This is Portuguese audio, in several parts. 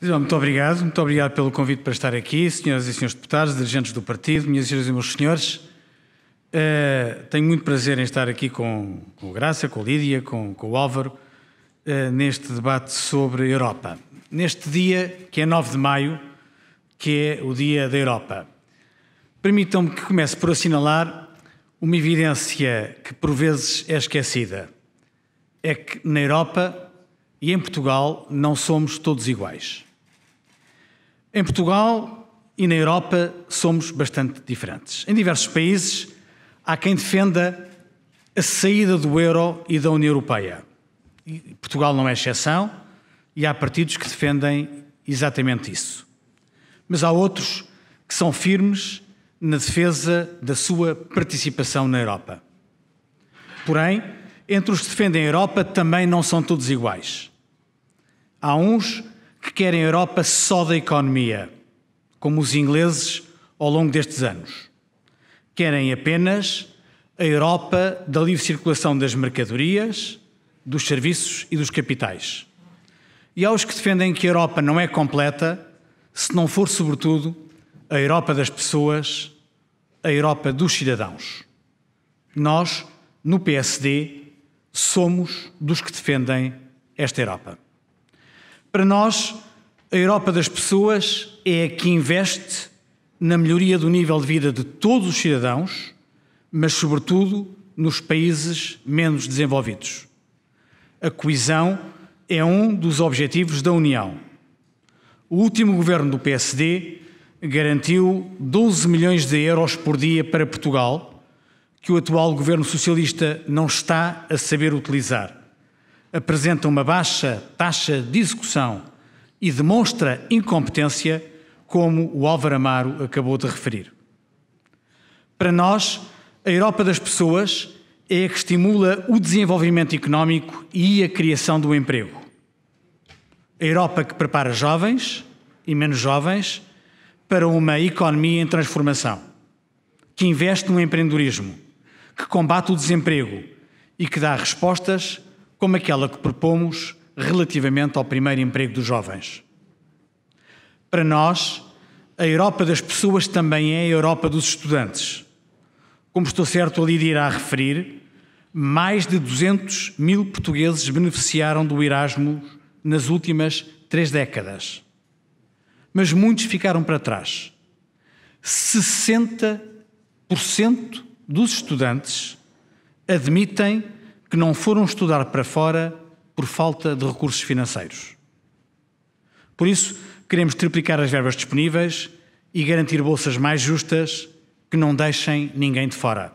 Muito obrigado pelo convite para estar aqui, senhoras e senhores deputados, dirigentes do partido, minhas senhoras e meus senhores. Tenho muito prazer em estar aqui com o Graça, com a Lídia, com o Álvaro, neste debate sobre a Europa. Neste dia, que é 9 de maio, que é o Dia da Europa. Permitam-me que comece por assinalar uma evidência que por vezes é esquecida. É que na Europa e em Portugal não somos todos iguais. Em Portugal e na Europa somos bastante diferentes. Em diversos países há quem defenda a saída do euro e da União Europeia. E Portugal não é exceção e há partidos que defendem exatamente isso. Mas há outros que são firmes na defesa da sua participação na Europa. Porém, entre os que defendem a Europa também não são todos iguais. Há uns que querem a Europa só da economia, como os ingleses ao longo destes anos. Querem apenas a Europa da livre circulação das mercadorias, dos serviços e dos capitais. E há os que defendem que a Europa não é completa se não for, sobretudo, a Europa das pessoas, a Europa dos cidadãos. Nós, no PSD, somos dos que defendem esta Europa. Para nós, a Europa das pessoas é a que investe na melhoria do nível de vida de todos os cidadãos, mas, sobretudo, nos países menos desenvolvidos. A coesão é um dos objetivos da União. O último governo do PSD garantiu 12 milhões de euros por dia para Portugal, que o atual governo socialista não está a saber utilizar. Apresenta uma baixa taxa de execução e demonstra incompetência, como o Álvaro Amaro acabou de referir. Para nós, a Europa das pessoas é a que estimula o desenvolvimento económico e a criação do emprego. A Europa que prepara jovens e menos jovens para uma economia em transformação, que investe no empreendedorismo, que combate o desemprego e que dá respostas como aquela que propomos relativamente ao primeiro emprego dos jovens. Para nós, a Europa das pessoas também é a Europa dos estudantes. Como estou certo a Lídia irá referir, mais de 200 mil portugueses beneficiaram do Erasmus nas últimas 3 décadas. Mas muitos ficaram para trás. 60% dos estudantes admitem que não foram estudar para fora por falta de recursos financeiros. Por isso, queremos triplicar as verbas disponíveis e garantir bolsas mais justas que não deixem ninguém de fora.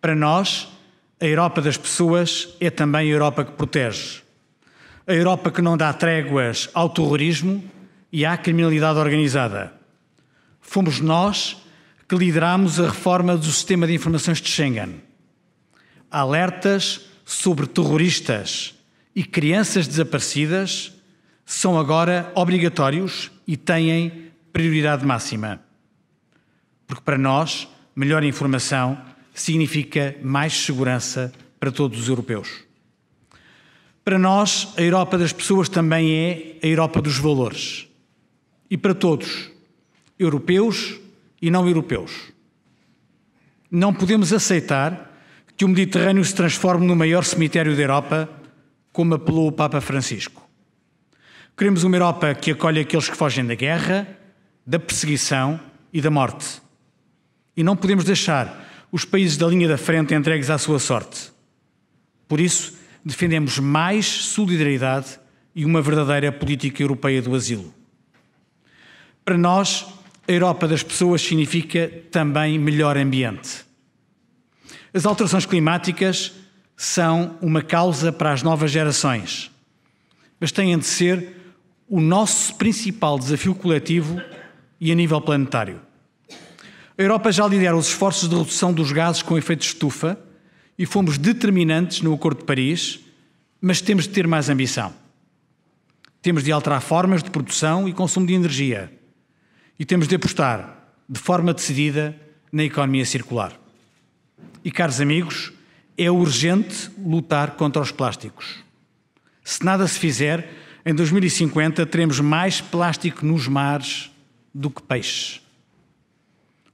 Para nós, a Europa das pessoas é também a Europa que protege. A Europa que não dá tréguas ao terrorismo e à criminalidade organizada. Fomos nós que lideramos a reforma do sistema de informações de Schengen. Alertas sobre terroristas e crianças desaparecidas são agora obrigatórios e têm prioridade máxima. Porque para nós, melhor informação significa mais segurança para todos os europeus. Para nós, a Europa das pessoas também é a Europa dos valores. E para todos, europeus e não europeus. Não podemos aceitar que o Mediterrâneo se transforme no maior cemitério da Europa, como apelou o Papa Francisco. Queremos uma Europa que acolhe aqueles que fogem da guerra, da perseguição e da morte. E não podemos deixar os países da linha da frente entregues à sua sorte. Por isso, defendemos mais solidariedade e uma verdadeira política europeia do asilo. Para nós, a Europa das pessoas significa também melhor ambiente. As alterações climáticas são uma causa para as novas gerações, mas têm de ser o nosso principal desafio coletivo e a nível planetário. A Europa já lidera os esforços de redução dos gases com efeito de estufa e fomos determinantes no Acordo de Paris, mas temos de ter mais ambição. Temos de alterar formas de produção e consumo de energia e temos de apostar de forma decidida na economia circular. E, caros amigos, é urgente lutar contra os plásticos. Se nada se fizer, em 2050 teremos mais plástico nos mares do que peixes.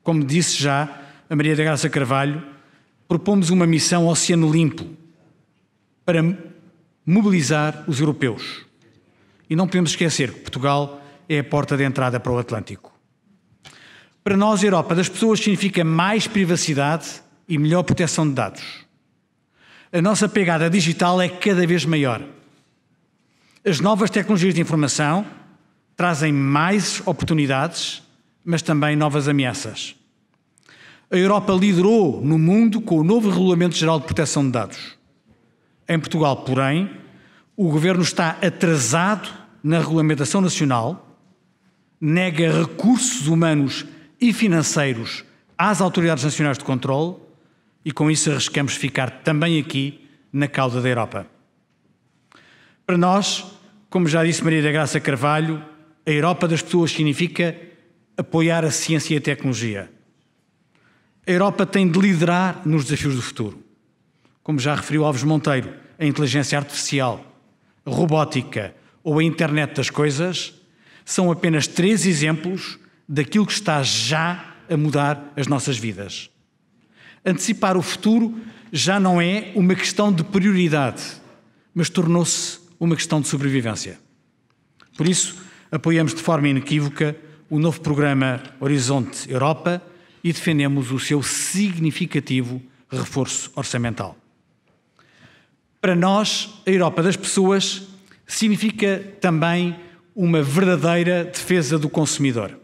Como disse já a Maria da Graça Carvalho, propomos uma missão Oceano Limpo para mobilizar os europeus. E não podemos esquecer que Portugal é a porta de entrada para o Atlântico. Para nós, a Europa das pessoas significa mais privacidade e melhor proteção de dados. A nossa pegada digital é cada vez maior. As novas tecnologias de informação trazem mais oportunidades, mas também novas ameaças. A Europa liderou no mundo com o novo Regulamento Geral de Proteção de Dados. Em Portugal, porém, o Governo está atrasado na regulamentação nacional, nega recursos humanos e financeiros às autoridades nacionais de controle e, com isso, arriscamos ficar também aqui na cauda da Europa. Para nós, como já disse Maria da Graça Carvalho, a Europa das pessoas significa apoiar a ciência e a tecnologia. A Europa tem de liderar nos desafios do futuro. Como já referiu Alves Monteiro, a inteligência artificial, a robótica ou a internet das coisas são apenas 3 exemplos daquilo que está já a mudar as nossas vidas. Antecipar o futuro já não é uma questão de prioridade, mas tornou-se uma questão de sobrevivência. Por isso, apoiamos de forma inequívoca o novo programa Horizonte Europa e defendemos o seu significativo reforço orçamental. Para nós, a Europa das pessoas significa também uma verdadeira defesa do consumidor.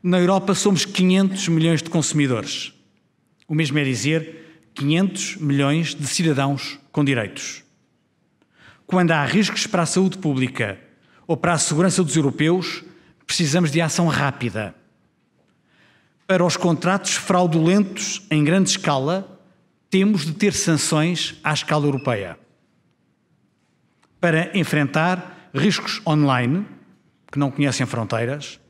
Na Europa somos 500 milhões de consumidores. O mesmo é dizer 500 milhões de cidadãos com direitos. Quando há riscos para a saúde pública ou para a segurança dos europeus, precisamos de ação rápida. Para os contratos fraudulentos em grande escala, temos de ter sanções à escala europeia. Para enfrentar riscos online, que não conhecem fronteiras,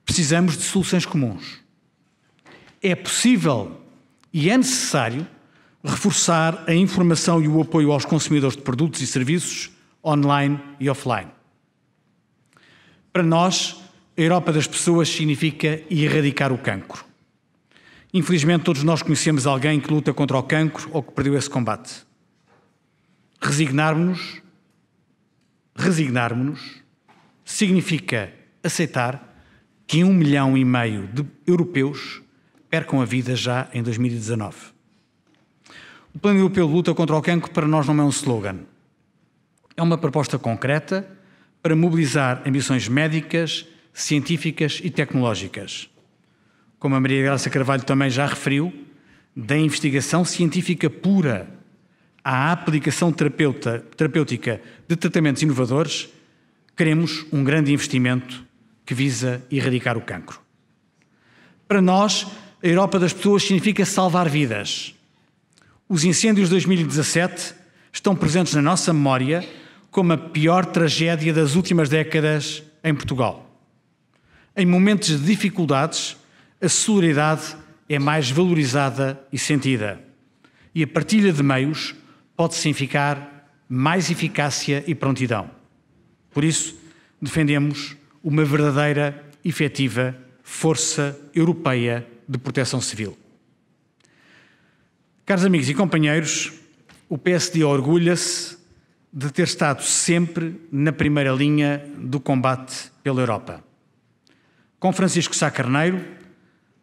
precisamos de soluções comuns. É possível e é necessário reforçar a informação e o apoio aos consumidores de produtos e serviços online e offline. Para nós, a Europa das pessoas significa erradicar o cancro. Infelizmente, todos nós conhecemos alguém que luta contra o cancro ou que perdeu esse combate. Resignar-nos significa aceitar que 1,5 milhão de europeus percam a vida já em 2019. O Plano Europeu de Luta contra o Cancro para nós não é um slogan. É uma proposta concreta para mobilizar ambições médicas, científicas e tecnológicas. Como a Maria Graça Carvalho também já referiu, da investigação científica pura à aplicação terapêutica de tratamentos inovadores, queremos um grande investimento que visa erradicar o cancro. Para nós, a Europa das pessoas significa salvar vidas. Os incêndios de 2017 estão presentes na nossa memória como a pior tragédia das últimas décadas em Portugal. Em momentos de dificuldades, a solidariedade é mais valorizada e sentida. E a partilha de meios pode significar mais eficácia e prontidão. Por isso, defendemos uma verdadeira, efetiva Força Europeia de Proteção Civil. Caros amigos e companheiros, o PSD orgulha-se de ter estado sempre na primeira linha do combate pela Europa. Com Francisco Sá Carneiro,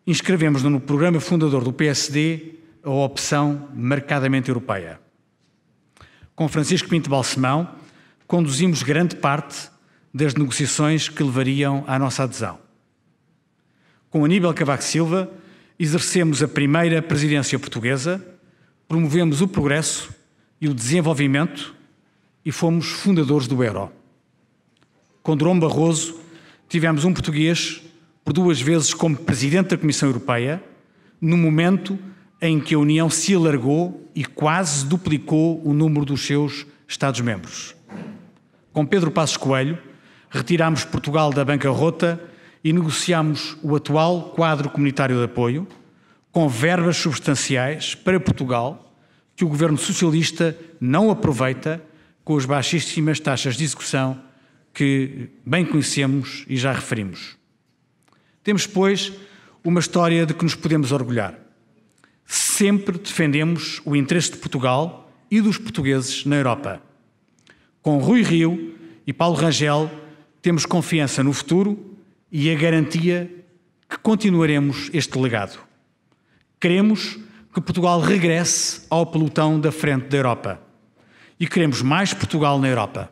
inscrevemos-nos no programa fundador do PSD a opção marcadamente europeia. Com Francisco Pinto Balsemão, conduzimos grande parte das negociações que levariam à nossa adesão. Com Aníbal Cavaco Silva, exercemos a primeira presidência portuguesa, promovemos o progresso e o desenvolvimento e fomos fundadores do euro. Com Durão Barroso, tivemos um português por 2 vezes como Presidente da Comissão Europeia, no momento em que a União se alargou e quase duplicou o número dos seus Estados-membros. Com Pedro Passos Coelho, retirámos Portugal da bancarrota e negociámos o atual quadro comunitário de apoio, com verbas substanciais para Portugal, que o governo socialista não aproveita com as baixíssimas taxas de execução que bem conhecemos e já referimos. Temos, pois, uma história de que nos podemos orgulhar. Sempre defendemos o interesse de Portugal e dos portugueses na Europa. Com Rui Rio e Paulo Rangel, temos confiança no futuro e a garantia que continuaremos este legado. Queremos que Portugal regresse ao pelotão da frente da Europa. E queremos mais Portugal na Europa.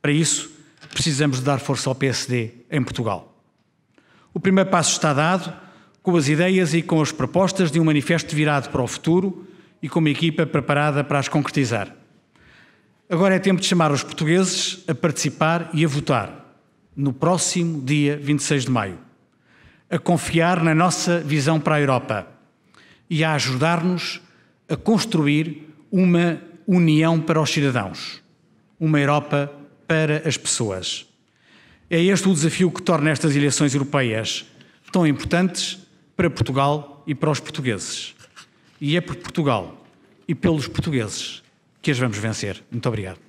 Para isso, precisamos de dar força ao PSD em Portugal. O primeiro passo está dado, com as ideias e com as propostas de um manifesto virado para o futuro e com uma equipa preparada para as concretizar. Agora é tempo de chamar os portugueses a participar e a votar no próximo dia 26 de maio, a confiar na nossa visão para a Europa e a ajudar-nos a construir uma união para os cidadãos, uma Europa para as pessoas. É este o desafio que torna estas eleições europeias tão importantes para Portugal e para os portugueses. E é por Portugal e pelos portugueses que as vamos vencer. Muito obrigado.